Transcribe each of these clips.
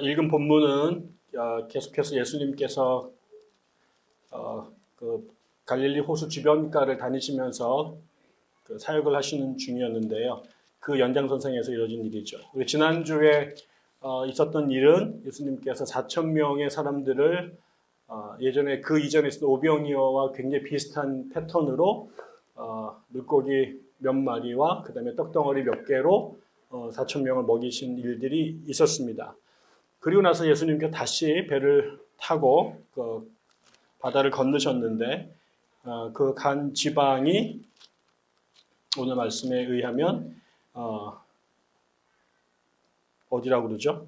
읽은 본문은 계속해서 예수님께서 그 갈릴리 호수 주변가를 다니시면서 그 사역을 하시는 중이었는데요. 그 연장선상에서 이루어진 일이죠. 우리 지난주에 있었던 일은 예수님께서 4천 명의 사람들을 예전에 그 이전에 있었던 오병이어와 굉장히 비슷한 패턴으로 물고기 몇 마리와 그 다음에 떡덩어리 몇 개로 4천 명을 먹이신 일들이 있었습니다. 그리고 나서 예수님께서 다시 배를 타고 그 바다를 건너셨는데 그 간 지방이 오늘 말씀에 의하면 어디라고 그러죠?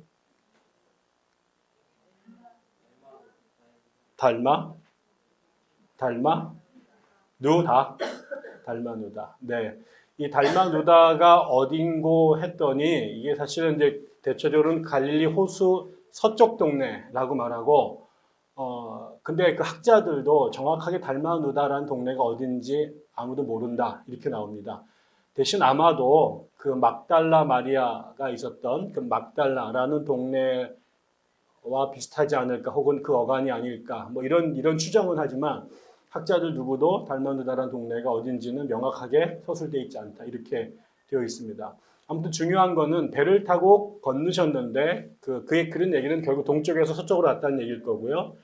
달마누다. 네. 이 달마누다가 어딘고 했더니 이게 사실은 이제 대체적으로는 갈릴리 호수 서쪽 동네라고 말하고 근데 그 학자들도 정확하게 달마누다라는 동네가 어딘지 아무도 모른다 이렇게 나옵니다. 대신 아마도 그 막달라 마리아가 있었던 그 막달라라는 동네와 비슷하지 않을까 혹은 그 어간이 아닐까 뭐 이런 추정은 하지만 학자들 누구도 달마누다라는 동네가 어딘지는 명확하게 서술되어 있지 않다 이렇게 되어 있습니다. 아무튼 중요한 거는 배를 타고 건너셨는데 그의 그런 얘기는 결국 동쪽에서 서쪽으로 왔다는 얘기일 거고요.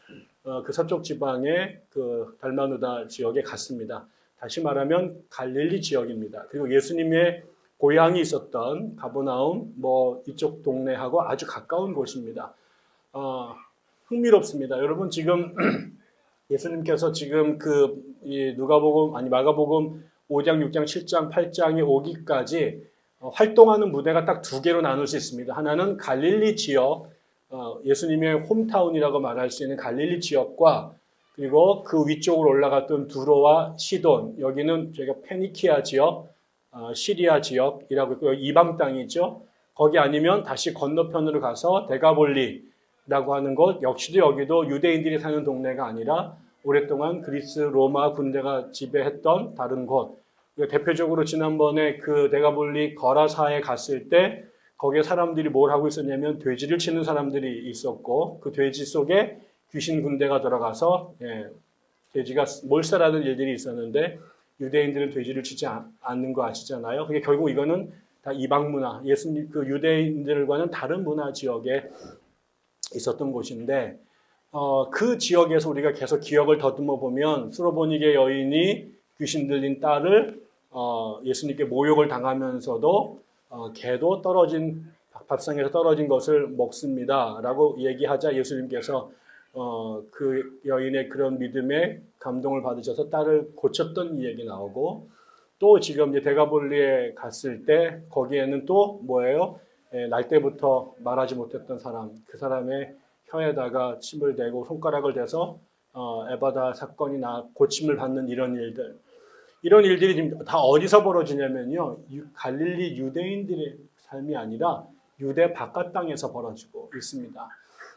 그 서쪽 지방의 그 달마누다 지역에 갔습니다. 다시 말하면 갈릴리 지역입니다. 그리고 예수님의 고향이 있었던 가버나움 뭐 이쪽 동네하고 아주 가까운 곳입니다. 흥미롭습니다. 여러분 지금 예수님께서 지금 마가복음 5장, 6장, 7장, 8장에 오기까지 활동하는 무대가 딱 두 개로 나눌 수 있습니다. 하나는 갈릴리 지역, 예수님의 홈타운이라고 말할 수 있는 갈릴리 지역과 그리고 그 위쪽으로 올라갔던 두로와 시돈, 여기는 저희가 페니키아 지역, 시리아 지역이라고 있고요. 이방 땅이죠. 거기 아니면 다시 건너편으로 가서 데가볼리라고 하는 곳, 역시도 여기도 유대인들이 사는 동네가 아니라 오랫동안 그리스 로마 군대가 지배했던 다른 곳. 대표적으로 지난번에 그 데가볼리 거라사에 갔을 때 거기에 사람들이 뭘 하고 있었냐면 돼지를 치는 사람들이 있었고 그 돼지 속에 귀신 군대가 들어가서 돼지가 몰살하는 일들이 있었는데 유대인들은 돼지를 치지 않는 거 아시잖아요. 그게 결국 이거는 다 이방 문화, 예수님 그 유대인들과는 다른 문화 지역에 있었던 곳인데 그 지역에서 우리가 계속 기억을 더듬어 보면 수로보니게 여인이 귀신 들린 딸을 예수님께 모욕을 당하면서도 개도 밥상에서 떨어진 것을 먹습니다라고 얘기하자 예수님께서 그 여인의 그런 믿음에 감동을 받으셔서 딸을 고쳤던 얘기 나오고 또 지금 이제 데가볼리에 갔을 때 거기에는 또 뭐예요? 날 때부터 말하지 못했던 사람, 그 사람의 혀에다가 침을 대고 손가락을 대서 에바다 사건이 고침을 받는 이런 일들이 지금 다 어디서 벌어지냐면요. 갈릴리 유대인들의 삶이 아니라 유대 바깥 땅에서 벌어지고 있습니다.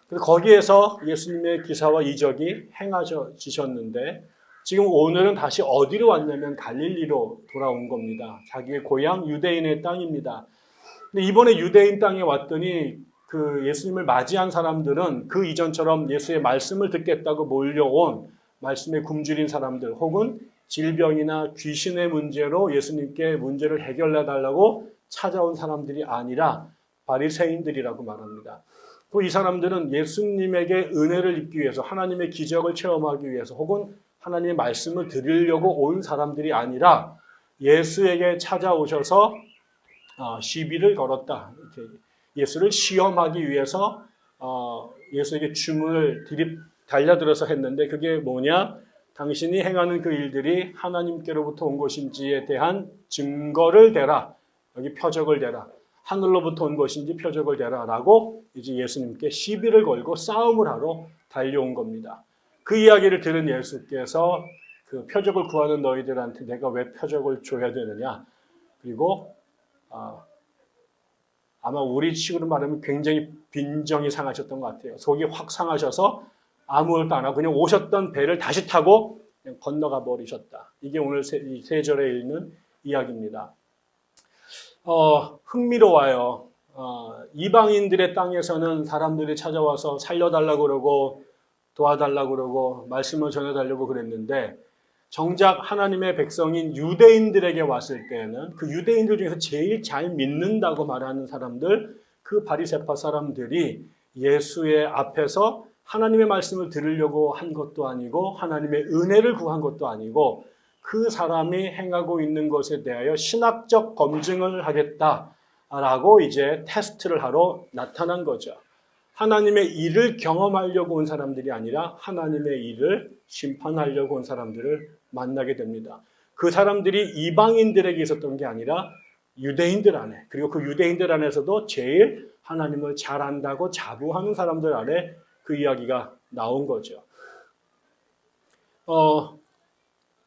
그래서 거기에서 예수님의 기사와 이적이 행하셔지셨는데 지금 오늘은 다시 어디로 왔냐면 갈릴리로 돌아온 겁니다. 자기의 고향 유대인의 땅입니다. 근데 이번에 유대인 땅에 왔더니 그 예수님을 맞이한 사람들은 그 이전처럼 예수의 말씀을 듣겠다고 몰려온 말씀에 굶주린 사람들 혹은 질병이나 귀신의 문제로 예수님께 문제를 해결해 달라고 찾아온 사람들이 아니라 바리새인들이라고 말합니다. 또 이 사람들은 예수님에게 은혜를 입기 위해서 하나님의 기적을 체험하기 위해서 혹은 하나님의 말씀을 들으려고 온 사람들이 아니라 예수에게 찾아오셔서 시비를 걸었다. 이렇게 예수를 시험하기 위해서 예수에게 주문을 달려들어서 했는데 그게 뭐냐? 당신이 행하는 그 일들이 하나님께로부터 온 것인지에 대한 증거를 대라. 여기 표적을 대라. 하늘로부터 온 것인지 표적을 대라. 라고 이제 예수님께 시비를 걸고 싸움을 하러 달려온 겁니다. 그 이야기를 들은 예수께서 그 표적을 구하는 너희들한테 내가 왜 표적을 줘야 되느냐. 그리고 아마 우리 식으로 말하면 굉장히 빈정이 상하셨던 것 같아요. 속이 확 상하셔서 아무것도 안 하고 그냥 오셨던 배를 다시 타고 그냥 건너가 버리셨다. 이게 오늘 세 절에 있는 이야기입니다. 흥미로워요. 이방인들의 땅에서는 사람들이 찾아와서 살려달라고 그러고 도와달라고 그러고 말씀을 전해달라고 그랬는데 정작 하나님의 백성인 유대인들에게 왔을 때에는 그 유대인들 중에서 제일 잘 믿는다고 말하는 사람들, 그 바리새파 사람들이 예수의 앞에서 하나님의 말씀을 들으려고 한 것도 아니고 하나님의 은혜를 구한 것도 아니고 그 사람이 행하고 있는 것에 대하여 신학적 검증을 하겠다라고 이제 테스트를 하러 나타난 거죠. 하나님의 일을 경험하려고 온 사람들이 아니라 하나님의 일을 심판하려고 온 사람들을 만나게 됩니다. 그 사람들이 이방인들에게 있었던 게 아니라 유대인들 안에, 그리고 그 유대인들 안에서도 제일 하나님을 잘 안다고 자부하는 사람들 안에 그 이야기가 나온 거죠.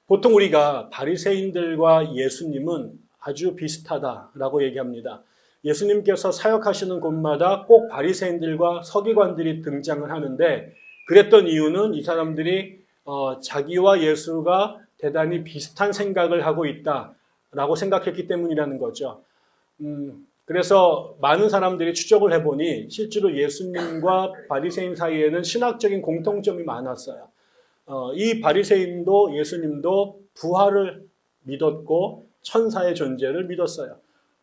보통 우리가 바리새인들과 예수님은 아주 비슷하다라고 얘기합니다. 예수님께서 사역하시는 곳마다 꼭 바리새인들과 서기관들이 등장을 하는데 그랬던 이유는 이 사람들이 자기와 예수가 대단히 비슷한 생각을 하고 있다라고 생각했기 때문이라는 거죠. 그래서 많은 사람들이 추적을 해보니 실제로 예수님과 바리새인 사이에는 신학적인 공통점이 많았어요. 이 바리새인도 예수님도 부활을 믿었고 천사의 존재를 믿었어요.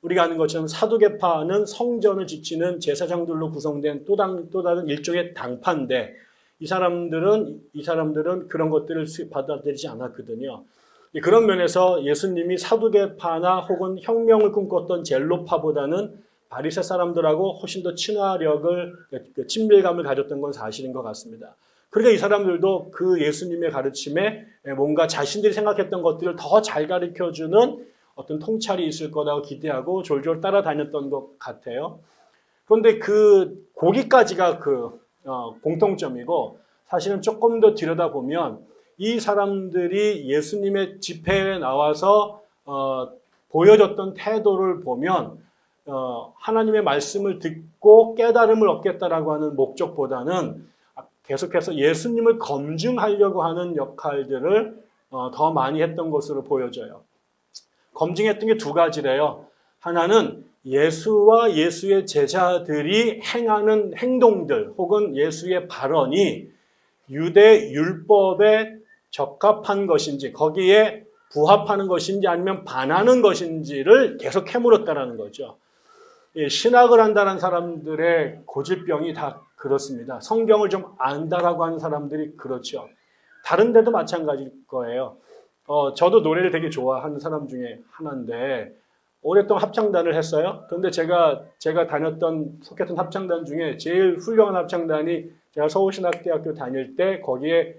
우리가 아는 것처럼 사두개파는 성전을 지키는 제사장들로 구성된 또 다른 일종의 당파인데 이 사람들은 그런 것들을 받아들이지 않았거든요. 그런 면에서 예수님이 사두개파나 혹은 혁명을 꿈꿨던 젤로파보다는 바리새 사람들하고 훨씬 더 친밀감을 가졌던 건 사실인 것 같습니다. 그러니까 이 사람들도 그 예수님의 가르침에 뭔가 자신들이 생각했던 것들을 더 잘 가르쳐주는 어떤 통찰이 있을 거라고 기대하고 졸졸 따라다녔던 것 같아요. 그런데 거기까지가 공통점이고 사실은 조금 더 들여다보면 이 사람들이 예수님의 집회에 나와서 보여줬던 태도를 보면 하나님의 말씀을 듣고 깨달음을 얻겠다라고 하는 목적보다는 계속해서 예수님을 검증하려고 하는 역할들을 더 많이 했던 것으로 보여져요. 검증했던 게 두 가지래요. 하나는 예수와 예수의 제자들이 행하는 행동들 혹은 예수의 발언이 유대 율법에 적합한 것인지 거기에 부합하는 것인지 아니면 반하는 것인지를 계속 캐물었다라는 거죠. 신학을 한다는 사람들의 고질병이 다 그렇습니다. 성경을 좀 안다라고 하는 사람들이 그렇죠. 다른 데도 마찬가지일 거예요. 저도 노래를 되게 좋아하는 사람 중에 하나인데 오랫동안 합창단을 했어요. 그런데 제가 속했던 합창단 중에 제일 훌륭한 합창단이 제가 서울신학대학교 다닐 때 거기에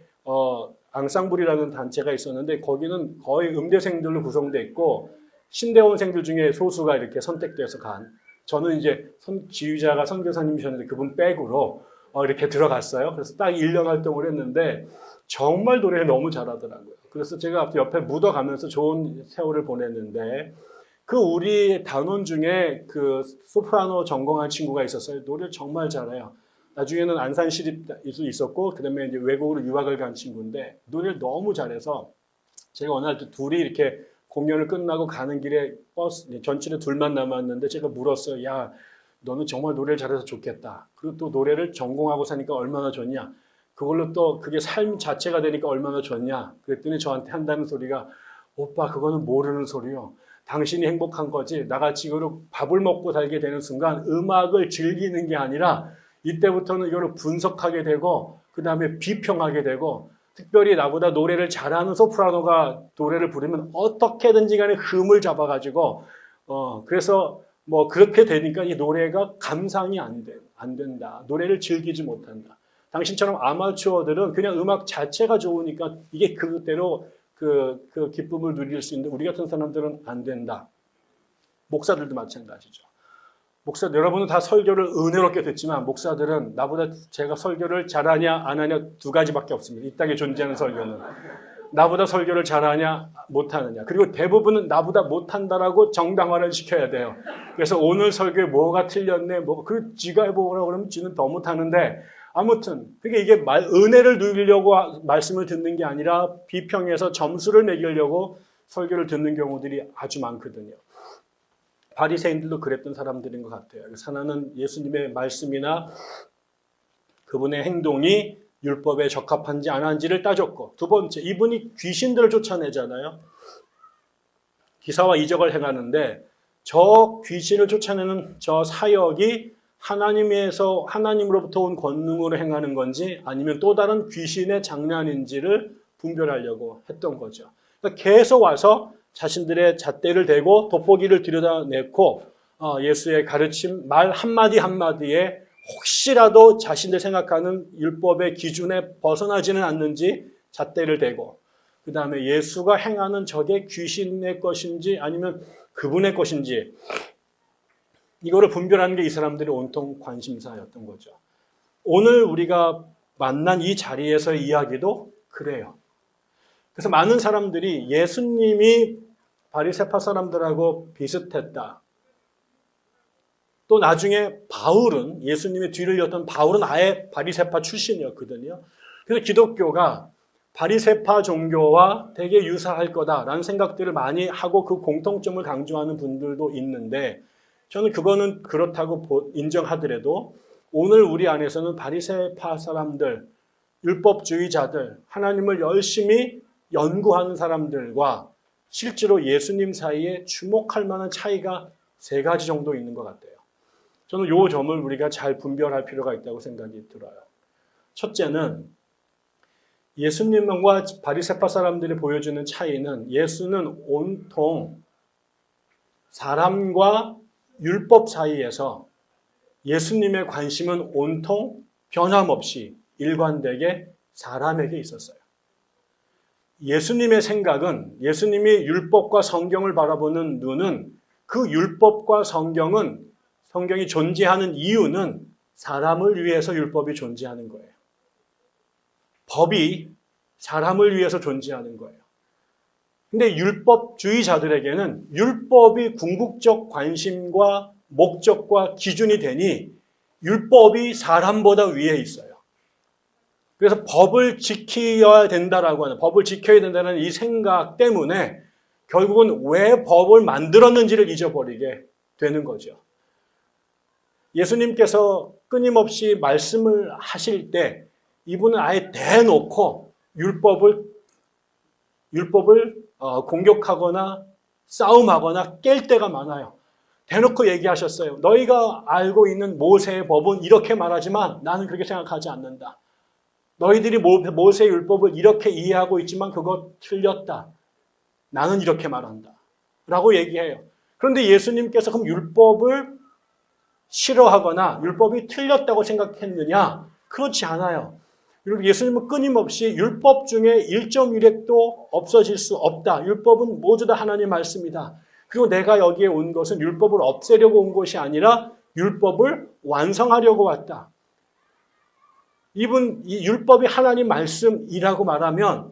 앙상블이라는 단체가 있었는데 거기는 거의 음대생들로 구성되어 있고 신대원생들 중에 소수가 이렇게 선택돼서 간. 저는 이제 지휘자가 선교사님이셨는데 그분 백으로 이렇게 들어갔어요. 그래서 딱 1년 활동을 했는데 정말 노래를 너무 잘하더라고요. 그래서 제가 옆에 묻어가면서 좋은 세월을 보냈는데 우리 단원 중에 소프라노 전공한 친구가 있었어요. 노래를 정말 잘해요. 나중에는 안산시립도 있었고 그다음에 이제 외국으로 유학을 간 친구인데 노래를 너무 잘해서 제가 어느 날 둘이 이렇게 공연을 끝나고 가는 길에 전철에 둘만 남았는데 제가 물었어요. 야, 너는 정말 노래를 잘해서 좋겠다. 그리고 또 노래를 전공하고 사니까 얼마나 좋냐. 그걸로 또 그게 삶 자체가 되니까 얼마나 좋냐. 그랬더니 저한테 한다는 소리가 오빠 그거는 모르는 소리요. 당신이 행복한 거지. 나같이 이거로 밥을 먹고 살게 되는 순간 음악을 즐기는 게 아니라 이때부터는 이거를 분석하게 되고 그 다음에 비평하게 되고 특별히 나보다 노래를 잘하는 소프라노가 노래를 부르면 어떻게든지 간에 흠을 잡아가지고 그래서 뭐 그렇게 되니까 이 노래가 감상이 안 된다. 노래를 즐기지 못한다. 당신처럼 아마추어들은 그냥 음악 자체가 좋으니까 이게 그대로 그 기쁨을 누릴 수 있는데 우리 같은 사람들은 안 된다. 목사들도 마찬가지죠. 여러분은 다 설교를 은혜롭게 듣지만 목사들은 나보다 제가 설교를 잘하냐 안 하냐 두 가지밖에 없습니다. 이 땅에 존재하는 설교는. 나보다 설교를 잘하냐 못하느냐. 그리고 대부분은 나보다 못한다라고 정당화를 시켜야 돼요. 그래서 오늘 설교에 뭐가 틀렸네. 지가 해보라고 그러면 지는 더 못하는데 아무튼 그게 이게 은혜를 누리려고 말씀을 듣는 게 아니라 비평해서 점수를 매기려고 설교를 듣는 경우들이 아주 많거든요. 바리새인들도 그랬던 사람들인 것 같아요. 하나는 예수님의 말씀이나 그분의 행동이 율법에 적합한지 안 한지를 따졌고, 두 번째, 이분이 귀신들을 쫓아내잖아요. 기사와 이적을 행하는데 저 귀신을 쫓아내는 저 사역이 하나님으로부터 온 권능으로 행하는 건지 아니면 또 다른 귀신의 장난인지를 분별하려고 했던 거죠. 그러니까 계속 와서 자신들의 잣대를 대고 돋보기를 들여다내고 예수의 가르침 말 한마디 한마디에 혹시라도 자신들 생각하는 율법의 기준에 벗어나지는 않는지 잣대를 대고, 그 다음에 예수가 행하는 저게 귀신의 것인지 아니면 그분의 것인지, 이거를 분별하는 게 이 사람들의 온통 관심사였던 거죠. 오늘 우리가 만난 이 자리에서의 이야기도 그래요. 그래서 많은 사람들이 예수님이 바리새파 사람들하고 비슷했다. 또 나중에 바울은, 예수님의 뒤를 이었던 바울은 아예 바리새파 출신이었거든요. 그래서 기독교가 바리새파 종교와 되게 유사할 거다라는 생각들을 많이 하고 그 공통점을 강조하는 분들도 있는데, 저는 그거는 그렇다고 인정하더라도 오늘 우리 안에서는 바리새파 사람들, 율법주의자들, 하나님을 열심히 연구하는 사람들과 실제로 예수님 사이에 주목할 만한 차이가 3가지 정도 있는 것 같아요. 저는 이 점을 우리가 잘 분별할 필요가 있다고 생각이 들어요. 첫째는 예수님과 바리새파 사람들이 보여주는 차이는, 예수는 온통 사람과 율법 사이에서 예수님의 관심은 온통 변함없이 일관되게 사람에게 있었어요. 예수님의 생각은, 예수님이 율법과 성경을 바라보는 눈은, 그 율법과 성경이 존재하는 이유는 사람을 위해서 율법이 존재하는 거예요. 법이 사람을 위해서 존재하는 거예요. 근데 율법주의자들에게는 율법이 궁극적 관심과 목적과 기준이 되니 율법이 사람보다 위에 있어요. 그래서 법을 지켜야 된다라고 하는, 법을 지켜야 된다는 이 생각 때문에 결국은 왜 법을 만들었는지를 잊어버리게 되는 거죠. 예수님께서 끊임없이 말씀을 하실 때 이분은 아예 대놓고 율법을 공격하거나 싸움하거나 깰 때가 많아요. 대놓고 얘기하셨어요. 너희가 알고 있는 모세의 법은 이렇게 말하지만 나는 그렇게 생각하지 않는다. 너희들이 모세의 율법을 이렇게 이해하고 있지만 그거 틀렸다. 나는 이렇게 말한다. 라고 얘기해요. 그런데 예수님께서 그럼 율법을 싫어하거나 율법이 틀렸다고 생각했느냐? 그렇지 않아요. 예수님은 끊임없이 율법 중에 1.1획도 없어질 수 없다. 율법은 모두 다 하나님의 말씀이다. 그리고 내가 여기에 온 것은 율법을 없애려고 온 것이 아니라 율법을 완성하려고 왔다. 이 율법이 하나님 말씀이라고 말하면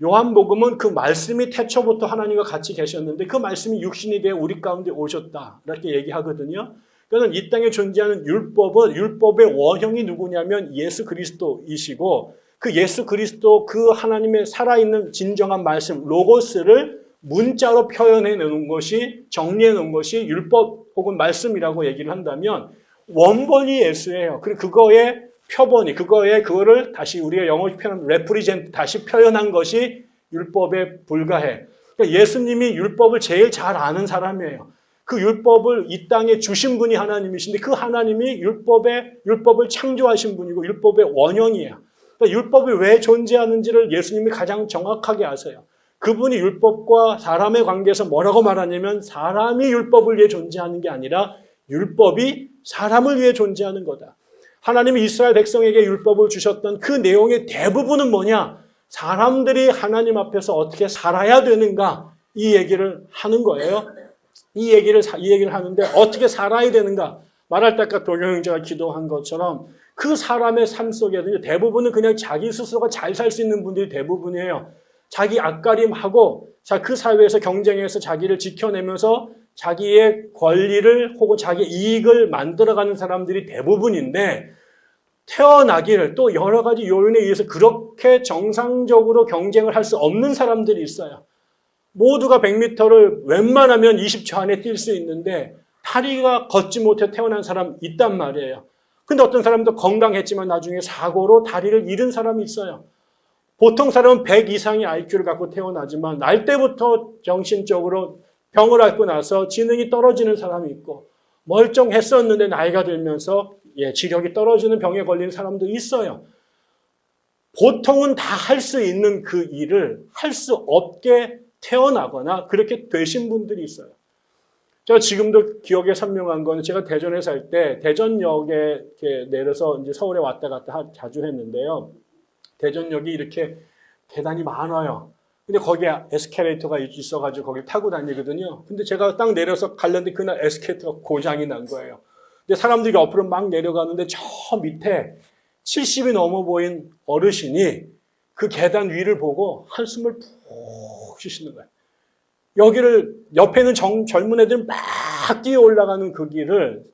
요한복음은 그 말씀이 태초부터 하나님과 같이 계셨는데 그 말씀이 육신이 되어 우리 가운데 오셨다. 이렇게 얘기하거든요. 그러니까 이 땅에 존재하는 율법의 원형이 누구냐면 예수 그리스도이시고, 그 예수 그리스도, 그 하나님의 살아있는 진정한 말씀, 로고스를 문자로 표현해 놓은 것이, 정리해 놓은 것이 율법 혹은 말씀이라고 얘기를 한다면 원본이 예수예요. 그리고 그거의 표본이, 그거를 다시 우리가 영어로 표현하면 represent, 다시 표현한 것이 율법에 불과해. 그러니까 예수님이 율법을 제일 잘 아는 사람이에요. 그 율법을 이 땅에 주신 분이 하나님이신데 그 하나님이 율법을 창조하신 분이고 율법의 원형이에요. 그러니까 율법이 왜 존재하는지를 예수님이 가장 정확하게 아세요. 그분이 율법과 사람의 관계에서 뭐라고 말하냐면 사람이 율법을 위해 존재하는 게 아니라 율법이 사람을 위해 존재하는 거다. 하나님이 이스라엘 백성에게 율법을 주셨던 그 내용의 대부분은 뭐냐? 사람들이 하나님 앞에서 어떻게 살아야 되는가? 이 얘기를 하는 거예요. 이 얘기를 하는데 어떻게 살아야 되는가? 말할 때 아까 도경영자가 기도한 것처럼 그 사람의 삶 속에는 대부분은 그냥 자기 스스로가 잘 살 수 있는 분들이 대부분이에요. 자기 앞가림하고 그 사회에서 경쟁해서 자기를 지켜내면서 자기의 권리를 혹은 자기의 이익을 만들어가는 사람들이 대부분인데 태어나기를 또 여러 가지 요인에 의해서 그렇게 정상적으로 경쟁을 할 수 없는 사람들이 있어요. 모두가 100m를 웬만하면 20초 안에 뛸 수 있는데 다리가 걷지 못해 태어난 사람 있단 말이에요. 근데 어떤 사람도 건강했지만 나중에 사고로 다리를 잃은 사람이 있어요. 보통 사람은 100 이상의 IQ를 갖고 태어나지만 날 때부터 정신적으로 병을 앓고 나서 지능이 떨어지는 사람이 있고 멀쩡했었는데 나이가 들면서 지력이 떨어지는 병에 걸린 사람도 있어요. 보통은 다 할 수 있는 그 일을 할 수 없게 태어나거나 그렇게 되신 분들이 있어요. 제가 지금도 기억에 선명한 건 제가 대전에 살 때 대전역에 이렇게 내려서 이제 서울에 왔다 갔다 자주 했는데요. 대전역이 이렇게 계단이 많아요. 근데 거기에 에스컬레이터가 있어가지고 거기 타고 다니거든요. 근데 제가 딱 내려서 가려는데 그날 에스컬레이터가 고장이 난 거예요. 근데 사람들이 옆으로 막 내려가는데 저 밑에 70이 넘어 보인 어르신이 그 계단 위를 보고 한숨을 푹 쉬시는 거예요. 여기를 옆에는 젊은 애들 막 뛰어 올라가는 그 길을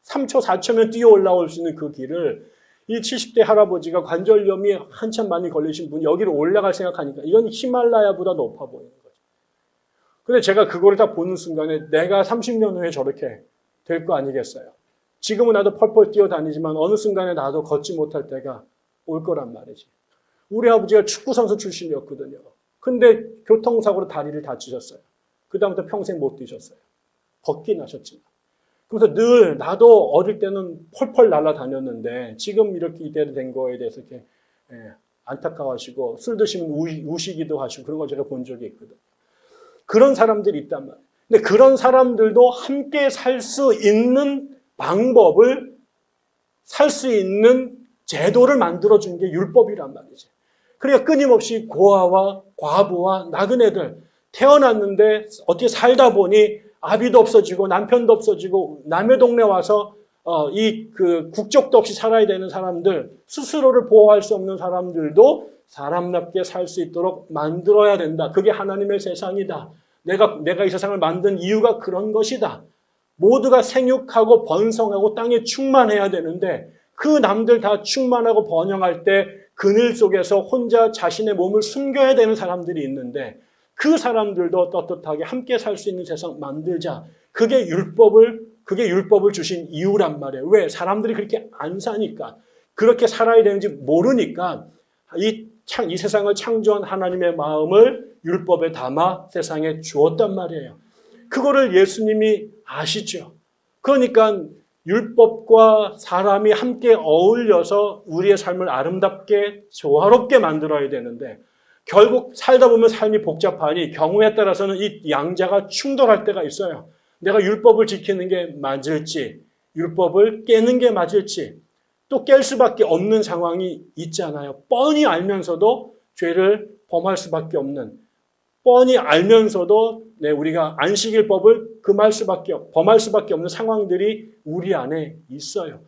3초, 4초면 뛰어 올라올 수 있는 그 길을 이 70대 할아버지가 관절염이 한참 많이 걸리신 분이 여기로 올라갈 생각하니까 이건 히말라야보다 높아 보이는 거죠. 근데 제가 그거를 다 보는 순간에 내가 30년 후에 저렇게 될 거 아니겠어요. 지금은 나도 펄펄 뛰어다니지만 어느 순간에 나도 걷지 못할 때가 올 거란 말이지. 우리 아버지가 축구선수 출신이었거든요. 근데 교통사고로 다리를 다치셨어요. 그 다음부터 평생 못 뛰셨어요. 걷긴 하셨지만. 그래서 늘 나도 어릴 때는 펄펄 날아다녔는데 지금 이렇게 이대로 된 거에 대해서 이렇게 안타까워하시고 술 드시면 우시기도 하시고 그런 걸 제가 본 적이 있거든요. 그런 사람들이 있단 말이에요. 근데 그런 사람들도 함께 살 수 있는 방법을 살 수 있는 제도를 만들어준 게 율법이란 말이지. 그러니까 끊임없이 고아와 과부와 나그네들 태어났는데 어떻게 살다 보니 아비도 없어지고 남편도 없어지고 남의 동네 와서 그 국적도 없이 살아야 되는 사람들, 스스로를 보호할 수 없는 사람들도 사람답게 살 수 있도록 만들어야 된다. 그게 하나님의 세상이다. 내가 이 세상을 만든 이유가 그런 것이다. 모두가 생육하고 번성하고 땅에 충만해야 되는데 그 남들 다 충만하고 번영할 때 그늘 속에서 혼자 자신의 몸을 숨겨야 되는 사람들이 있는데 그 사람들도 떳떳하게 함께 살 수 있는 세상 만들자. 그게 율법을 주신 이유란 말이에요. 왜? 사람들이 그렇게 안 사니까. 그렇게 살아야 되는지 모르니까 이 세상을 창조한 하나님의 마음을 율법에 담아 세상에 주었단 말이에요. 그거를 예수님이 아시죠. 그러니까 율법과 사람이 함께 어울려서 우리의 삶을 아름답게 조화롭게 만들어야 되는데 결국 살다 보면 삶이 복잡하니 경우에 따라서는 이 양자가 충돌할 때가 있어요. 내가 율법을 지키는 게 맞을지 율법을 깨는 게 맞을지 또 깰 수밖에 없는 상황이 있잖아요. 뻔히 알면서도 죄를 범할 수밖에 없는 뻔히 알면서도 우리가 안식일법을 범할 수밖에 없는 상황들이 우리 안에 있어요.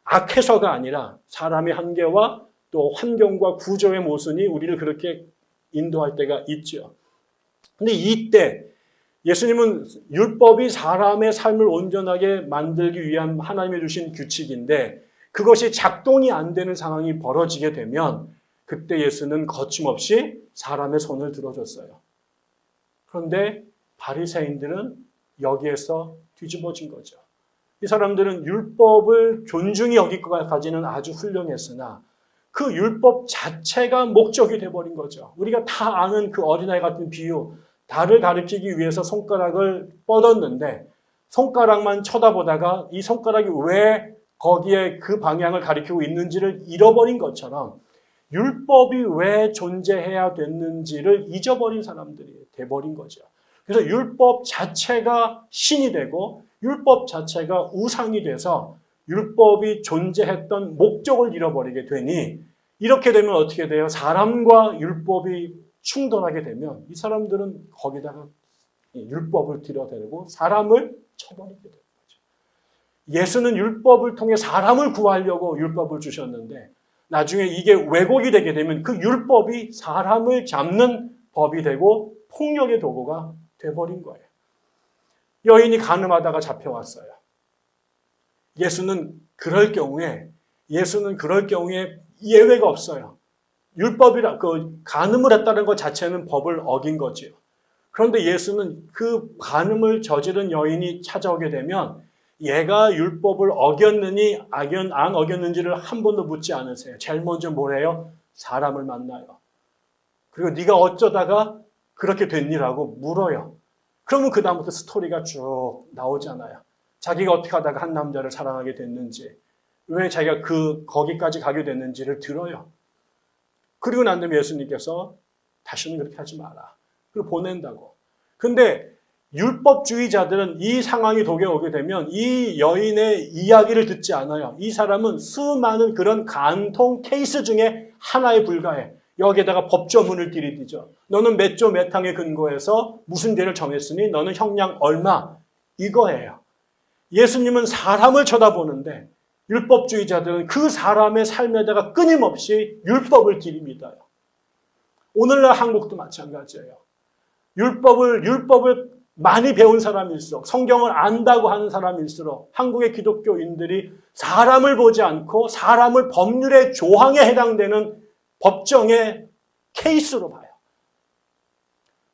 악해서가 아니라 사람의 한계와 또 환경과 구조의 모순이 우리를 그렇게 인도할 때가 있죠. 근데 이때 예수님은 율법이 사람의 삶을 온전하게 만들기 위한 하나님이 주신 규칙인데 그것이 작동이 안 되는 상황이 벌어지게 되면 그때 예수는 거침없이 사람의 손을 들어줬어요. 그런데 바리새인들은 여기에서 뒤집어진 거죠. 이 사람들은 율법을 존중히 여기까지는 아주 훌륭했으나 그 율법 자체가 목적이 돼버린 거죠. 우리가 다 아는 그 어린아이 같은 비유, 달을 가리키기 위해서 손가락을 뻗었는데 손가락만 쳐다보다가 이 손가락이 왜 거기에 그 방향을 가리키고 있는지를 잃어버린 것처럼 율법이 왜 존재해야 됐는지를 잊어버린 사람들이 돼버린 거죠. 그래서 율법 자체가 신이 되고 율법 자체가 우상이 돼서 율법이 존재했던 목적을 잃어버리게 되니 이렇게 되면 어떻게 돼요? 사람과 율법이 충돌하게 되면 이 사람들은 거기다가 율법을 들여대고 사람을 쳐버리게 되는 거죠. 예수는 율법을 통해 사람을 구하려고 율법을 주셨는데 나중에 이게 왜곡이 되게 되면 그 율법이 사람을 잡는 법이 되고 폭력의 도구가 돼버린 거예요. 여인이 간음하다가 잡혀왔어요. 예수는 그럴 경우에 예외가 없어요. 율법이라 간음을 했다는 것 자체는 법을 어긴 거지요. 그런데 예수는 그 간음을 저지른 여인이 찾아오게 되면 얘가 율법을 어겼느니 안 어겼는지를 한 번도 묻지 않으세요. 제일 먼저 뭐래요? 사람을 만나요. 그리고 네가 어쩌다가 그렇게 됐니라고 물어요. 그러면 그 다음부터 스토리가 쭉 나오잖아요. 자기가 어떻게 하다가 한 남자를 사랑하게 됐는지, 왜 자기가 거기까지 가게 됐는지를 들어요. 그리고 난 다음에 예수님께서 다시는 그렇게 하지 마라. 그리고 보낸다고. 근데 율법주의자들은 이 상황이 독에 오게 되면 이 여인의 이야기를 듣지 않아요. 이 사람은 수많은 그런 간통 케이스 중에 하나에 불과해. 여기에다가 법조문을 들이대죠. 너는 몇 조 몇 항에 근거해서 무슨 죄를 정했으니 너는 형량 얼마. 이거예요. 예수님은 사람을 쳐다보는데 율법주의자들은 그 사람의 삶에다가 끊임없이 율법을 들이밀어요. 오늘날 한국도 마찬가지예요. 율법을 많이 배운 사람일수록, 성경을 안다고 하는 사람일수록 한국의 기독교인들이 사람을 보지 않고 사람을 법률의 조항에 해당되는 법정의 케이스로 봐요.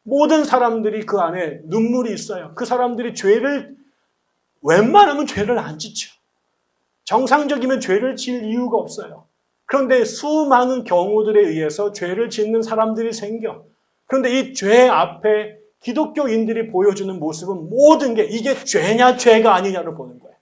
모든 사람들이 그 안에 눈물이 있어요. 그 사람들이 웬만하면 죄를 안 짓죠. 정상적이면 죄를 지을 이유가 없어요. 그런데 수많은 경우들에 의해서 죄를 짓는 사람들이 생겨. 그런데 이 죄 앞에 기독교인들이 보여주는 모습은 모든 게 이게 죄냐 죄가 아니냐를 보는 거예요.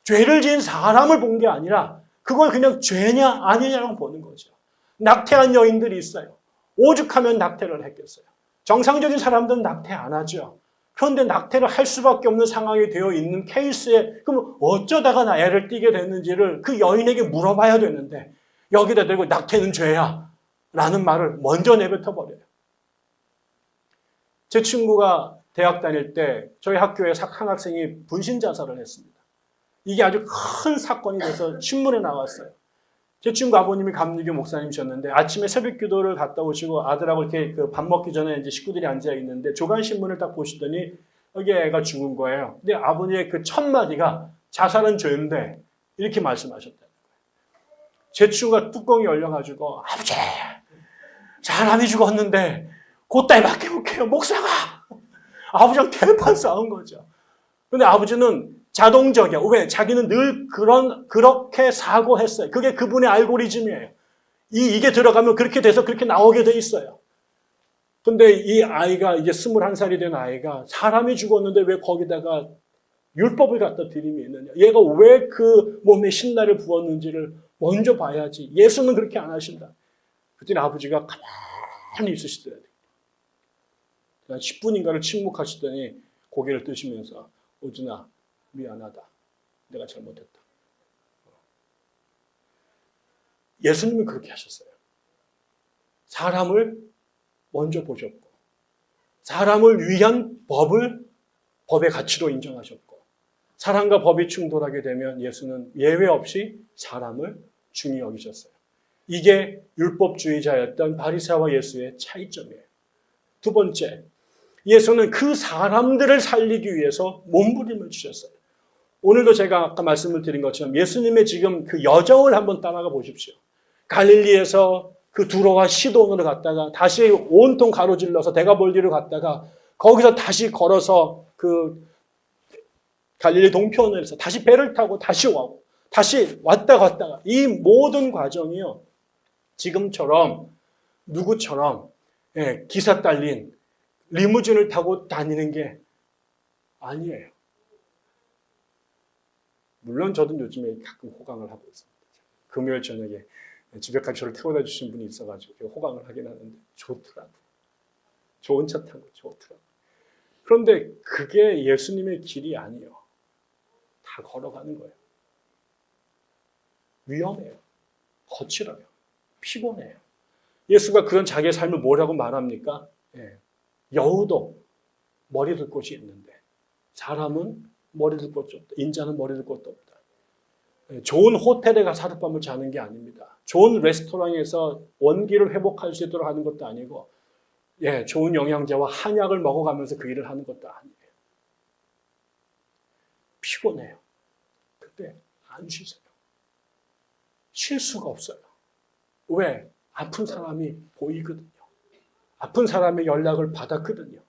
죄를 지은 사람을 본 게 아니라 그걸 그냥 죄냐 아니냐를 보는 거죠. 낙태한 여인들이 있어요. 오죽하면 낙태를 했겠어요. 정상적인 사람들은 낙태 안 하죠. 그런데 낙태를 할 수밖에 없는 상황이 되어 있는 케이스에 그럼 어쩌다가 나 애를 띠게 됐는지를 그 여인에게 물어봐야 되는데 여기다 대고 낙태는 죄야 라는 말을 먼저 내뱉어버려요. 제 친구가 대학 다닐 때 저희 학교에 한 학생이 분신 자살을 했습니다. 이게 아주 큰 사건이 돼서 신문에 나왔어요. 제 친구 아버님이 감리교 목사님이셨는데 아침에 새벽 기도를 갔다 오시고 아들하고 이렇게 밥 먹기 전에 이제 식구들이 앉아 있는데 조간 신문을 딱 보시더니 여기 애가 죽은 거예요. 근데 아버지의 그 첫 마디가 자살은 죄인데 이렇게 말씀하셨다는 거예요. 제 친구가 뚜껑이 열려가지고 아버지 사람이 죽었는데 그따위밖에 못해요. 목사가 아버지랑 대판 싸운 거죠. 근데 아버지는 자동적이야. 왜? 자기는 늘 그렇게 사고했어요. 그게 그분의 알고리즘이에요. 이게 들어가면 그렇게 돼서 그렇게 나오게 돼 있어요. 근데 이 아이가 이제 21살이 된 아이가 사람이 죽었는데 왜 거기다가 율법을 갖다 들이미느냐. 얘가 왜 그 몸에 신나를 부었는지를 먼저 봐야지. 예수는 그렇게 안 하신다. 그랬더니 아버지가 가만히 있으시더라고요. 10분인가를 침묵하시더니 고개를 뜨시면서 오준아 미안하다. 내가 잘못했다. 예수님은 그렇게 하셨어요. 사람을 먼저 보셨고 사람을 위한 법의 가치로 인정하셨고 사람과 법이 충돌하게 되면 예수는 예외 없이 사람을 중히 여기셨어요. 이게 율법주의자였던 바리새와 예수의 차이점이에요. 두 번째, 예수는 그 사람들을 살리기 위해서 몸부림을 주셨어요. 오늘도 제가 아까 말씀을 드린 것처럼 예수님의 지금 그 여정을 한번 따라가 보십시오. 갈릴리에서 그 두로와 시돈으로 갔다가 다시 온통 가로질러서 데가볼리로 갔다가 거기서 다시 걸어서 그 갈릴리 동편에서 다시 배를 타고 다시 와고 다시 왔다 갔다가 이 모든 과정이요. 지금처럼 누구처럼 기사 딸린 리무진을 타고 다니는 게 아니에요. 물론 저도 요즘에 가끔 호강을 하고 있습니다. 금요일 저녁에 집에까지 저를 태워다 주신 분이 있어가지고 호강을 하긴 하는데 좋더라고요. 좋은 차 타고 좋더라고요. 그런데 그게 예수님의 길이 아니에요. 다 걸어가는 거예요. 위험해요. 거칠어요. 피곤해요. 예수가 그런 자기의 삶을 뭐라고 말합니까? 여우도 머리 둘 곳이 있는데 사람은 머리 둘 곳이 없다. 인자는 머리 둘 곳도 없다. 좋은 호텔에 가서 하룻밤을 자는 게 아닙니다. 좋은 레스토랑에서 원기를 회복할 수 있도록 하는 것도 아니고 좋은 영양제와 한약을 먹어가면서 그 일을 하는 것도 아니에요. 피곤해요. 근데 안 쉬세요. 쉴 수가 없어요. 왜? 아픈 사람이 보이거든요. 아픈 사람의 연락을 받았거든요.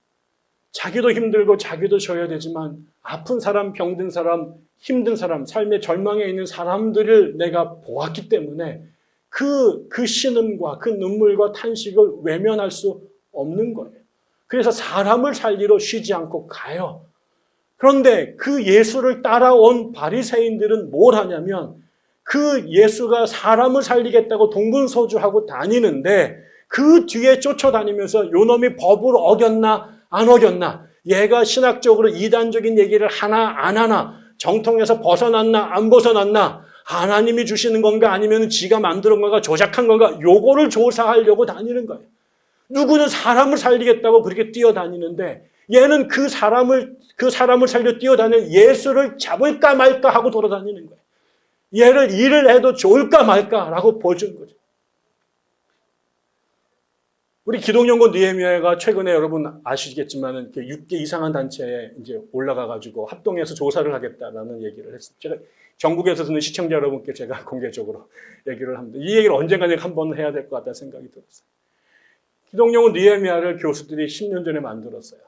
자기도 힘들고 자기도 쉬어야 되지만 아픈 사람, 병든 사람, 힘든 사람, 삶의 절망에 있는 사람들을 내가 보았기 때문에 그 신음과 그 눈물과 탄식을 외면할 수 없는 거예요. 그래서 사람을 살리러 쉬지 않고 가요. 그런데 그 예수를 따라온 바리새인들은 뭘 하냐면 그 예수가 사람을 살리겠다고 동분서주하고 다니는데 그 뒤에 쫓아다니면서 요놈이 법을 어겼나 안 어겼나, 얘가 신학적으로 이단적인 얘기를 하나 안 하나, 정통에서 벗어났나 안 벗어났나, 하나님이 주시는 건가 아니면 지가 만든 건가 조작한 건가, 요거를 조사하려고 다니는 거예요. 누구는 사람을 살리겠다고 그렇게 뛰어다니는데 얘는 그 사람을 살려 뛰어다니는 예수를 잡을까 말까 하고 돌아다니는 거예요. 얘를 일을 해도 좋을까 말까라고 보여주는 거죠. 우리 기독연구원 느헤미야가 최근에 여러분 아시겠지만은 6개 이상한 단체에 이제 올라가가지고 합동해서 조사를 하겠다라는 얘기를 했습니다. 제가 전국에서 듣는 시청자 여러분께 제가 공개적으로 얘기를 합니다. 이 얘기를 언젠가 한번 해야 될 것 같다는 생각이 들었어요. 기독연구원 느헤미야를 교수들이 10년 전에 만들었어요.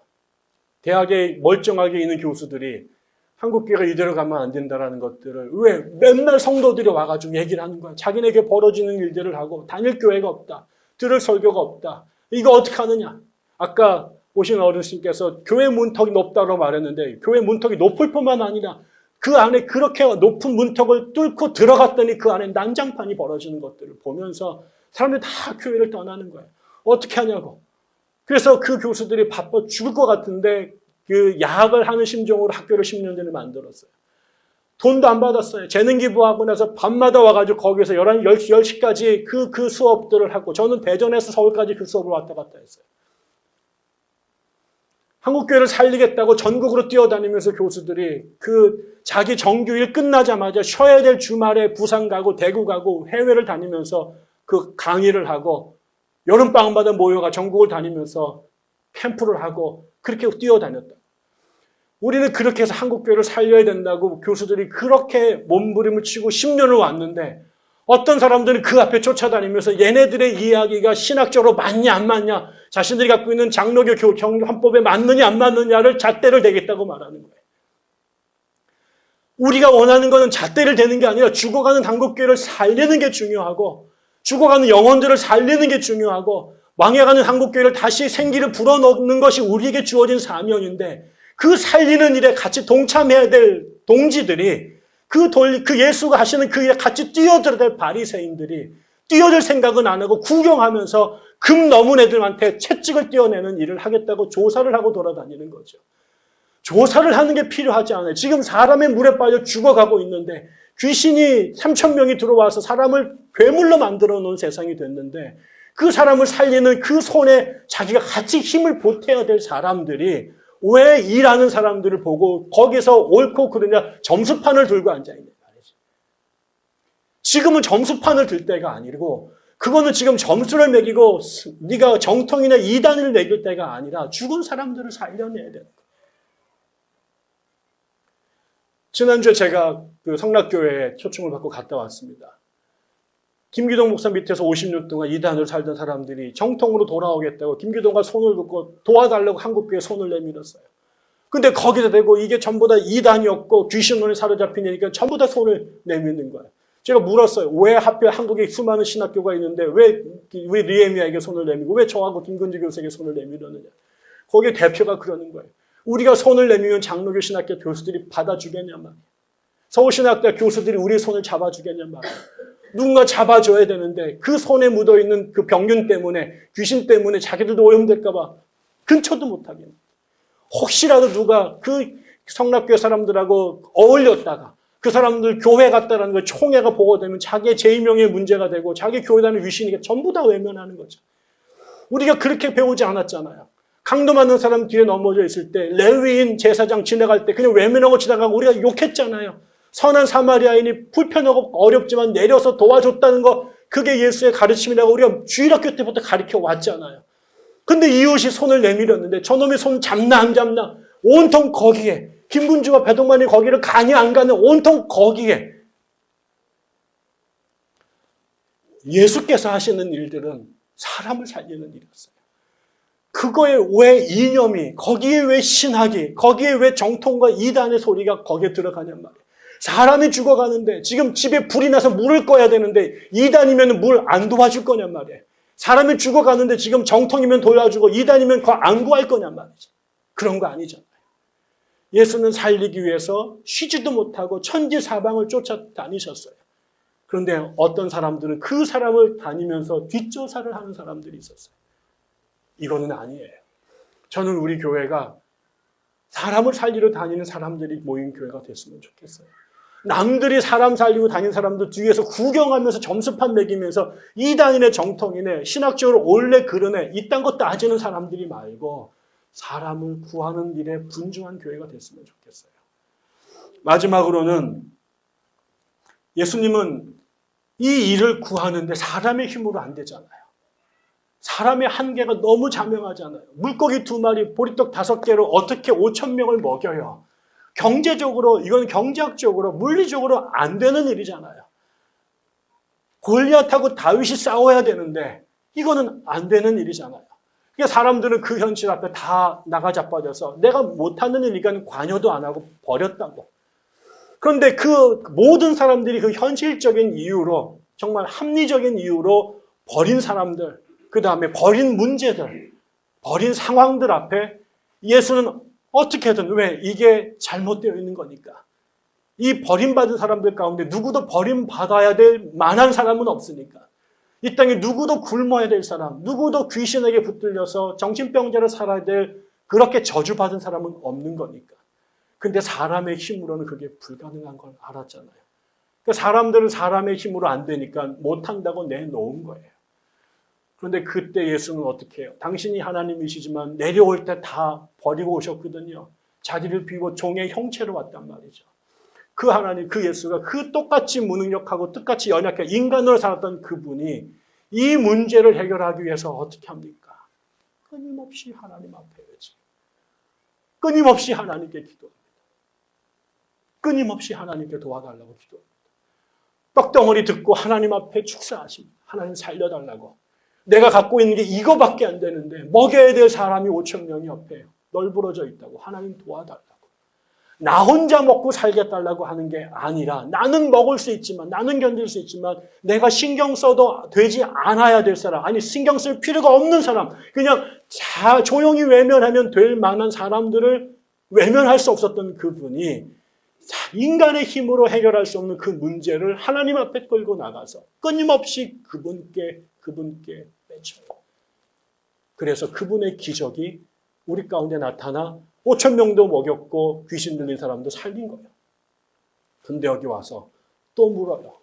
대학에 멀쩡하게 있는 교수들이 한국교회가 이대로 가면 안 된다라는 것들을 왜 맨날 성도들이 와가지고 얘기를 하는 거야. 자기네에게 벌어지는 일들을 하고 다닐 교회가 없다. 들을 설교가 없다. 이거 어떻게 하느냐. 아까 오신 어르신께서 교회 문턱이 높다고 말했는데 교회 문턱이 높을 뿐만 아니라 그 안에 그렇게 높은 문턱을 뚫고 들어갔더니 그 안에 난장판이 벌어지는 것들을 보면서 사람들이 다 교회를 떠나는 거예요. 어떻게 하냐고. 그래서 그 교수들이 바빠 죽을 것 같은데 그 야학을 하는 심정으로 학교를 10년 전에 만들었어요. 돈도 안 받았어요. 재능 기부하고 나서 밤마다 와가지고 거기서 10시까지 그 수업들을 하고 저는 대전에서 서울까지 그 수업을 왔다 갔다 했어요. 한국교회를 살리겠다고 전국으로 뛰어다니면서 교수들이 그 자기 정규일 끝나자마자 쉬어야 될 주말에 부산 가고 대구 가고 해외를 다니면서 그 강의를 하고 여름방학마다 모여가 전국을 다니면서 캠프를 하고 그렇게 뛰어다녔다. 우리는 그렇게 해서 한국교회를 살려야 된다고 교수들이 그렇게 몸부림을 치고 10년을 왔는데 어떤 사람들은 그 앞에 쫓아다니면서 얘네들의 이야기가 신학적으로 맞냐 안 맞냐, 자신들이 갖고 있는 장로교 헌법에 맞느냐 안 맞느냐를 잣대를 대겠다고 말하는 거예요. 우리가 원하는 것은 잣대를 대는 게 아니라 죽어가는 한국교회를 살리는 게 중요하고 죽어가는 영혼들을 살리는 게 중요하고 망해가는 한국교회를 다시 생기를 불어넣는 것이 우리에게 주어진 사명인데 그 살리는 일에 같이 동참해야 될 동지들이 그 예수가 하시는 그 일에 같이 뛰어들어야 될 바리새인들이 뛰어들 생각은 안 하고 구경하면서 금 넘은 애들한테 채찍을 떼어내는 일을 하겠다고 조사를 하고 돌아다니는 거죠. 조사를 하는 게 필요하지 않아요. 지금 사람의 물에 빠져 죽어가고 있는데 귀신이 3,000명이 들어와서 사람을 괴물로 만들어 놓은 세상이 됐는데 그 사람을 살리는 그 손에 자기가 같이 힘을 보태야 될 사람들이 왜 일하는 사람들을 보고 거기서 옳고 그르냐 점수판을 들고 앉아있는 말이죠. 지금은 점수판을 들 때가 아니고 그거는 지금 점수를 매기고 네가 정통이나 이단을 매길 때가 아니라 죽은 사람들을 살려내야 되는 거예요. 지난주에 제가 그 성락교회에 초청을 받고 갔다 왔습니다. 김기동 목사 밑에서 50년 동안 이단으로 살던 사람들이 정통으로 돌아오겠다고 김기동과 손을 긋고 도와달라고 한국교회에 손을 내밀었어요. 근데 거기다 대고 이게 전부 다 이단이었고 귀신론에 사로잡히니까 전부 다 손을 내미는 거예요. 제가 물었어요. 왜 하필 한국에 수많은 신학교가 있는데 왜 느헤미야에게 손을 내밀고 왜 저하고 김근지 교수에게 손을 내밀었느냐. 거기에 대표가 그러는 거예요. 우리가 손을 내밀면 장로교 신학교 교수들이 받아주겠냐 말이에요. 서울신학대 교수들이 우리의 손을 잡아주겠냐 말이에요. 누군가 잡아줘야 되는데 그 손에 묻어있는 그 병균 때문에 귀신 때문에 자기들도 오염될까 봐 근처도 못하겠네. 혹시라도 누가 그 성락교회 사람들하고 어울렸다가 그 사람들 교회 갔다라는 걸 총회가 보고되면 자기의 제2명의 문제가 되고 자기 교회 다니는 위신이니까 전부 다 외면하는 거죠. 우리가 그렇게 배우지 않았잖아요. 강도 맞는 사람 뒤에 넘어져 있을 때 레위인 제사장 지나갈 때 그냥 외면하고 지나가고 우리가 욕했잖아요. 선한 사마리아인이 불편하고 어렵지만 내려서 도와줬다는 거 그게 예수의 가르침이라고 우리가 주일학교 때부터 가르쳐 왔잖아요. 근데 이웃이 손을 내밀었는데 저놈이 손 잡나 안 잡나 온통 거기에 김군주와 배동만이 거기를 가니 안 가는 온통 거기에 예수께서 하시는 일들은 사람을 살리는 일이었어요. 그거에 왜 이념이, 거기에 왜 신학이, 거기에 왜 정통과 이단의 소리가 거기에 들어가냔 말이에요. 사람이 죽어가는데 지금 집에 불이 나서 물을 꺼야 되는데 이단이면 물 안 도와줄 거냔 말이에요. 사람이 죽어가는데 지금 정통이면 도와주고 이단이면 그거 안 구할 거냔 말이죠. 그런 거 아니잖아요. 예수는 살리기 위해서 쉬지도 못하고 천지 사방을 쫓아다니셨어요. 그런데 어떤 사람들은 그 사람을 다니면서 뒷조사를 하는 사람들이 있었어요. 이거는 아니에요. 저는 우리 교회가 사람을 살리러 다니는 사람들이 모인 교회가 됐으면 좋겠어요. 남들이 사람 살리고 다니는 사람들 뒤에서 구경하면서 점수판 매기면서 이단이네 정통이네 신학적으로 옳네 그르네 이딴 거 따지는 사람들이 말고 사람을 구하는 일에 분주한 교회가 됐으면 좋겠어요. 마지막으로는 예수님은 이 일을 구하는데 사람의 힘으로 안 되잖아요. 사람의 한계가 너무 자명하잖아요. 물고기 2마리, 보리떡 5개로 어떻게 5,000명을 먹여요. 경제적으로, 이건 경제학적으로, 물리적으로 안 되는 일이잖아요. 골리앗하고 다윗이 싸워야 되는데 이거는 안 되는 일이잖아요. 그러니까 사람들은 그 현실 앞에 다 나가자빠져서 내가 못하는 일이니까 관여도 안 하고 버렸다고. 그런데 그 모든 사람들이 그 현실적인 이유로, 정말 합리적인 이유로 버린 사람들, 그 다음에 버린 문제들, 버린 상황들 앞에 예수는 어떻게든, 왜? 이게 잘못되어 있는 거니까. 이 버림받은 사람들 가운데 누구도 버림받아야 될 만한 사람은 없으니까. 이 땅에 누구도 굶어야 될 사람, 누구도 귀신에게 붙들려서 정신병자로 살아야 될 그렇게 저주받은 사람은 없는 거니까. 근데 사람의 힘으로는 그게 불가능한 걸 알았잖아요. 그러니까 사람들은 사람의 힘으로 안 되니까 못한다고 내놓은 거예요. 그런데 그때 예수는 어떻게 해요? 당신이 하나님이시지만 내려올 때 다 버리고 오셨거든요. 자기를 비워 종의 형체로 왔단 말이죠. 그 하나님, 그 예수가 그 똑같이 무능력하고 똑같이 연약해 인간으로 살았던 그분이 이 문제를 해결하기 위해서 어떻게 합니까? 끊임없이 하나님 앞에 외치. 끊임없이 하나님께 기도합니다. 끊임없이 하나님께 도와달라고 기도합니다. 떡덩어리 듣고 하나님 앞에 축사하십니다. 하나님 살려달라고. 내가 갖고 있는 게 이거밖에 안 되는데 먹여야 될 사람이 5,000명이 옆에 널브러져 있다고. 하나님 도와달라고. 나 혼자 먹고 살겠달라고 하는 게 아니라 나는 먹을 수 있지만, 나는 견딜 수 있지만 내가 신경 써도 되지 않아야 될 사람, 아니 신경 쓸 필요가 없는 사람, 그냥 조용히 외면하면 될 만한 사람들을 외면할 수 없었던 그분이 인간의 힘으로 해결할 수 없는 그 문제를 하나님 앞에 끌고 나가서 끊임없이 그분께 외쳐요. 그래서 그분의 기적이 우리 가운데 나타나 5,000명도 먹였고 귀신 들린 사람도 살린 거예요. 근데 여기 와서 또 물어요.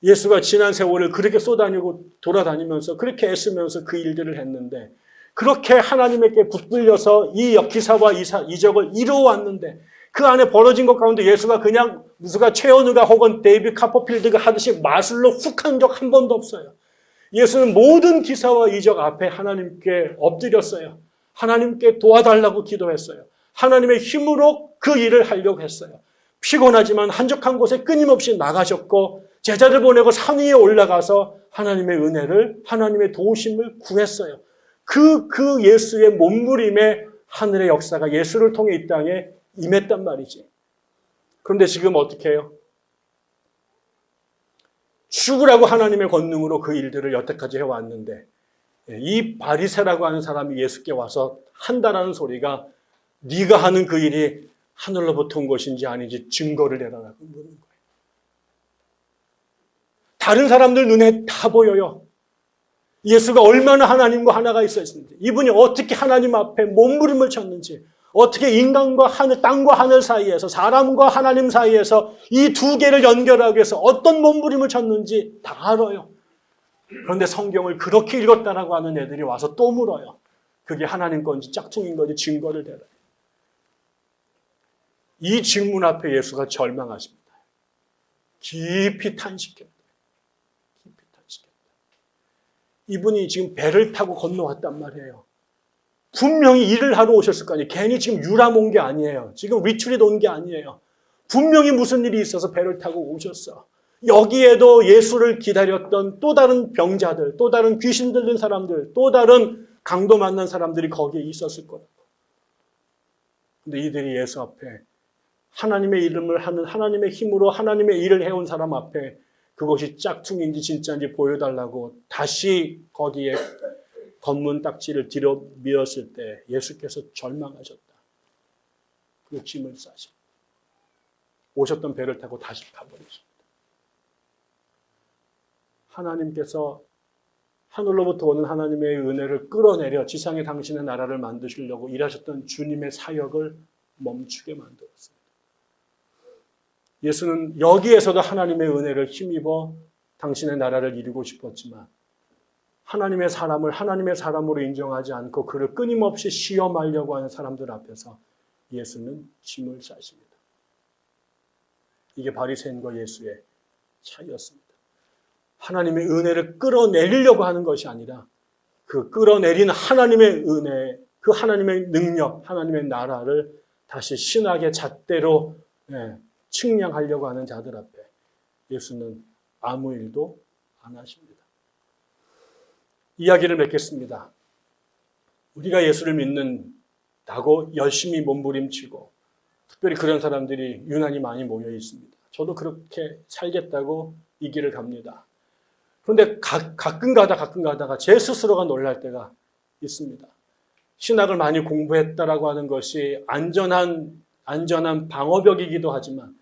예수가 지난 세월을 그렇게 쏘다니고 돌아다니면서 그렇게 애쓰면서 그 일들을 했는데, 그렇게 하나님에게 붙들려서 이 기사와 이적을 이루어왔는데 그 안에 벌어진 것 가운데 예수가 그냥 누가 최현우가 혹은 데이비드 카퍼필드가 하듯이 마술로 훅 한 적 한 번도 없어요. 예수는 모든 기사와 이적 앞에 하나님께 엎드렸어요. 하나님께 도와달라고 기도했어요. 하나님의 힘으로 그 일을 하려고 했어요. 피곤하지만 한적한 곳에 끊임없이 나가셨고 제자를 보내고 산 위에 올라가서 하나님의 은혜를, 하나님의 도우심을 구했어요. 그 예수의 몸부림에 하늘의 역사가 예수를 통해 이 땅에 임했단 말이지. 그런데 지금 어떻게 해요? 죽으라고 하나님의 권능으로 그 일들을 여태까지 해왔는데 이 바리새라고 하는 사람이 예수께 와서 한다라는 소리가 네가 하는 그 일이 하늘로부터 온 것인지 아닌지 증거를 내라라고 묻는 거예요. 다른 사람들 눈에 다 보여요. 예수가 얼마나 하나님과 하나가 있었는지, 이분이 어떻게 하나님 앞에 몸부림을 쳤는지, 어떻게 인간과 하늘, 땅과 하늘 사이에서, 사람과 하나님 사이에서 이 두 개를 연결하기 위해서 어떤 몸부림을 쳤는지 다 알아요. 그런데 성경을 그렇게 읽었다라고 하는 애들이 와서 또 물어요. 그게 하나님 건지 짝퉁인 건지 증거를 대라. 이 질문 앞에 예수가 절망하십니다. 깊이 탄식했다. 깊이 탄식했다. 이분이 지금 배를 타고 건너왔단 말이에요. 분명히 일을 하러 오셨을 거 아니에요. 괜히 지금 유람 온 게 아니에요. 지금 리트릿 온 게 아니에요. 분명히 무슨 일이 있어서 배를 타고 오셨어. 여기에도 예수를 기다렸던 또 다른 병자들, 또 다른 귀신 들린 사람들, 또 다른 강도 만난 사람들이 거기에 있었을 거라고. 근데 이들이 예수 앞에 하나님의 이름을 하는 하나님의 힘으로 하나님의 일을 해온 사람 앞에 그것이 짝퉁인지 진짜인지 보여달라고 다시 거기에 검문 딱지를 뒤로 밀었을 때 예수께서 절망하셨다. 그리고 짐을 싸셨다. 오셨던 배를 타고 다시 가버리셨다. 하나님께서 하늘로부터 오는 하나님의 은혜를 끌어내려 지상에 당신의 나라를 만드시려고 일하셨던 주님의 사역을 멈추게 만들었습니다. 예수는 여기에서도 하나님의 은혜를 힘입어 당신의 나라를 이루고 싶었지만 하나님의 사람을 하나님의 사람으로 인정하지 않고 그를 끊임없이 시험하려고 하는 사람들 앞에서 예수는 짐을 싸십니다. 이게 바리새인과 예수의 차이였습니다. 하나님의 은혜를 끌어내리려고 하는 것이 아니라 그 끌어내린 하나님의 은혜, 그 하나님의 능력, 하나님의 나라를 다시 신학의 잣대로 측량하려고 하는 자들 앞에 예수는 아무 일도 안 하십니다. 이야기를 맺겠습니다. 우리가 예수를 믿는다고 열심히 몸부림치고 특별히 그런 사람들이 유난히 많이 모여 있습니다. 저도 그렇게 살겠다고 이 길을 갑니다. 그런데 가끔 가다가 제 스스로가 놀랄 때가 있습니다. 신학을 많이 공부했다라고 하는 것이 안전한 방어벽이기도 하지만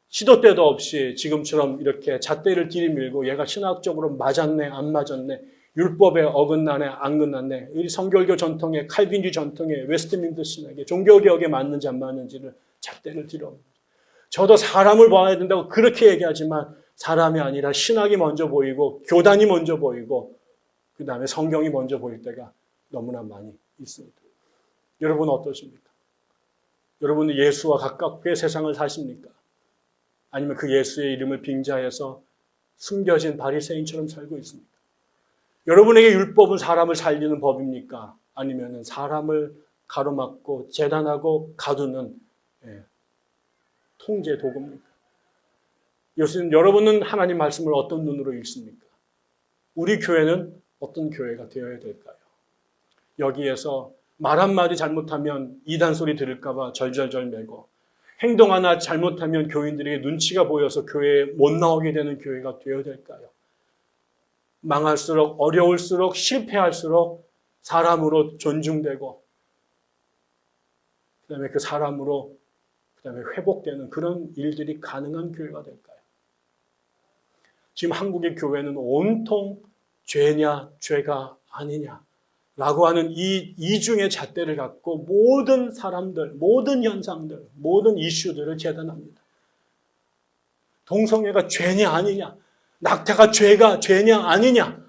시도 때도 없이 지금처럼 이렇게 잣대를 들이밀고 얘가 신학적으로 맞았네 안 맞았네 율법에 어긋나네 안 어긋나네 이 성결교 전통에 칼빈주의 전통에 웨스트민스터 신학에 종교개혁에 맞는지 안 맞는지를 잣대를 들여옵니다. 저도 사람을 봐야 된다고 그렇게 얘기하지만 사람이 아니라 신학이 먼저 보이고 교단이 먼저 보이고 그 다음에 성경이 먼저 보일 때가 너무나 많이 있습니다. 여러분 어떠십니까? 여러분은 예수와 가깝게 세상을 사십니까? 아니면 그 예수의 이름을 빙자해서 숨겨진 바리새인처럼 살고 있습니까? 여러분에게 율법은 사람을 살리는 법입니까? 아니면 사람을 가로막고 재단하고 가두는 통제 도구입니까? 여러분은 하나님 말씀을 어떤 눈으로 읽습니까? 우리 교회는 어떤 교회가 되어야 될까요? 여기에서 말 한마디 잘못하면 이단 소리 들을까 봐 절절절 매고 행동 하나 잘못하면 교인들에게 눈치가 보여서 교회에 못 나오게 되는 교회가 되어야 될까요? 망할수록 어려울수록 실패할수록 사람으로 존중되고 그다음에 그 사람으로 그다음에 회복되는 그런 일들이 가능한 교회가 될까요? 지금 한국의 교회는 온통 죄냐 죄가 아니냐라고 하는 이 이중의 잣대를 갖고 모든 사람들, 모든 현상들, 모든 이슈들을 재단합니다. 동성애가 죄냐 아니냐, 낙태가 죄냐 아니냐,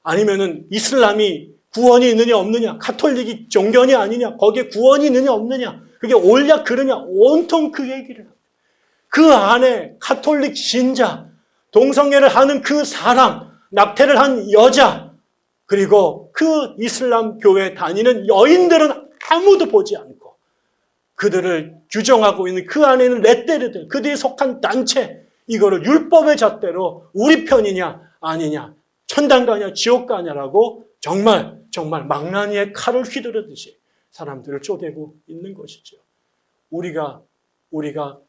아니면은 이슬람이 구원이 있느냐 없느냐, 가톨릭이 종교냐 아니냐, 거기에 구원이 있느냐 없느냐, 그게 옳냐 그르냐, 온통 그 얘기를 합니다. 그 안에 가톨릭 신자, 동성애를 하는 그 사람, 낙태를 한 여자, 그리고 그 이슬람 교회 다니는 여인들은 아무도 보지 않고 그들을 규정하고 있는 그 안에 있는 레떼르들, 그들이 속한 단체, 이거를 율법의 잣대로 우리 편이냐 아니냐, 천당 가냐 지옥 가냐라고 정말 망나니의 칼을 휘두르듯이 사람들을 쪼개고 있는 것이죠. 우리가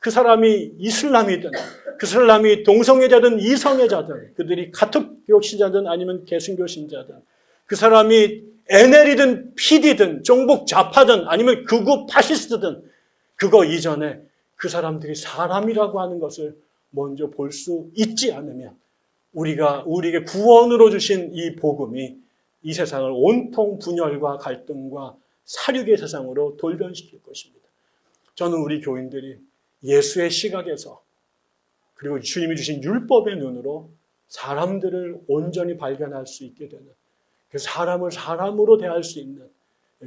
그 사람이 이슬람이든 그 사람이 동성애자든 이성애자든 그들이 가톨릭 신자든 아니면 개신교 신자든 그 사람이 NL이든 PD든 종북 좌파든 아니면 극우 파시스트든 그거 이전에 그 사람들이 사람이라고 하는 것을 먼저 볼 수 있지 않으면 우리에게 구원으로 주신 이 복음이 이 세상을 온통 분열과 갈등과 사륙의 세상으로 돌변시킬 것입니다. 저는 우리 교인들이 예수의 시각에서 그리고 주님이 주신 율법의 눈으로 사람들을 온전히 발견할 수 있게 되는, 그 사람을 사람으로 대할 수 있는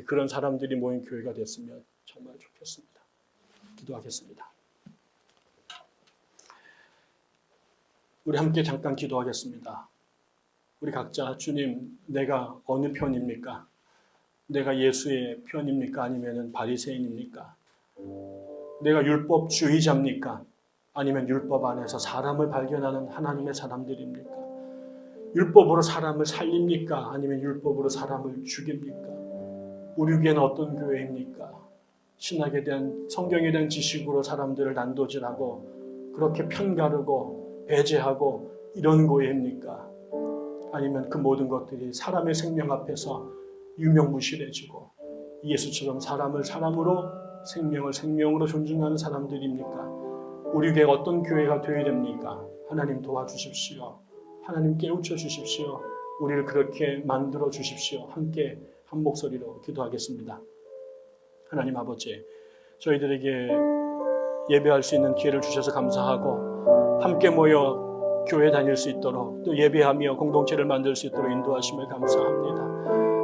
그런 사람들이 모인 교회가 됐으면 정말 좋겠습니다. 기도하겠습니다. 우리 함께 잠깐 기도하겠습니다. 우리 각자 주님, 내가 어느 편입니까? 내가 예수의 편입니까? 아니면 바리새인입니까? 내가 율법주의자입니까? 아니면 율법 안에서 사람을 발견하는 하나님의 사람들입니까? 율법으로 사람을 살립니까? 아니면 율법으로 사람을 죽입니까? 우리 교회는 어떤 교회입니까? 신학에 대한, 성경에 대한 지식으로 사람들을 난도질하고 그렇게 편가르고 배제하고 이런 교회입니까? 아니면 그 모든 것들이 사람의 생명 앞에서 유명무실해지고 예수처럼 사람을 사람으로, 생명을 생명으로 존중하는 사람들입니까? 우리 교회가 어떤 교회가 되어야 됩니까? 하나님 도와주십시오. 하나님 깨우쳐 주십시오. 우리를 그렇게 만들어 주십시오. 함께 한 목소리로 기도하겠습니다. 하나님 아버지, 저희들에게 예배할 수 있는 기회를 주셔서 감사하고 함께 모여 교회 다닐 수 있도록 또 예배하며 공동체를 만들 수 있도록 인도하심을 감사합니다.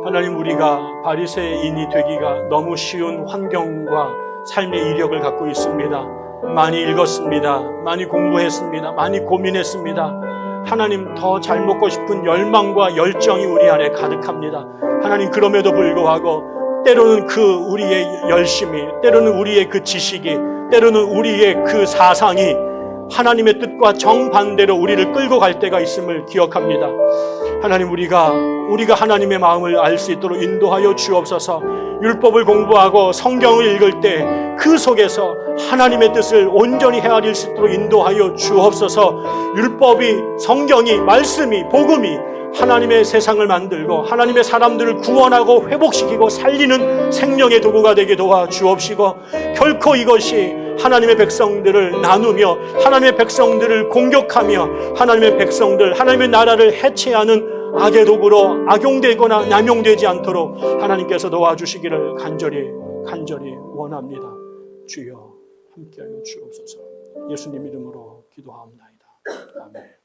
하나님, 우리가 바리새인이 되기가 너무 쉬운 환경과 삶의 이력을 갖고 있습니다. 많이 읽었습니다. 많이 공부했습니다. 많이 고민했습니다. 하나님, 더 잘 먹고 싶은 열망과 열정이 우리 안에 가득합니다. 하나님, 그럼에도 불구하고 때로는 그 우리의 열심이, 때로는 우리의 그 지식이, 때로는 우리의 그 사상이 하나님의 뜻과 정반대로 우리를 끌고 갈 때가 있음을 기억합니다. 하나님, 우리가 하나님의 마음을 알 수 있도록 인도하여 주옵소서. 율법을 공부하고 성경을 읽을 때 그 속에서 하나님의 뜻을 온전히 헤아릴 수 있도록 인도하여 주옵소서. 율법이, 성경이, 말씀이, 복음이 하나님의 세상을 만들고 하나님의 사람들을 구원하고 회복시키고 살리는 생명의 도구가 되게 도와주옵시고, 결코 이것이 하나님의 백성들을 나누며 하나님의 백성들을 공격하며 하나님의 백성들, 하나님의 나라를 해체하는 악의 도구로 악용되거나 남용되지 않도록 하나님께서 도와주시기를 간절히 원합니다. 주여 함께하여 주옵소서. 예수님 이름으로 기도하옵나이다. 아멘.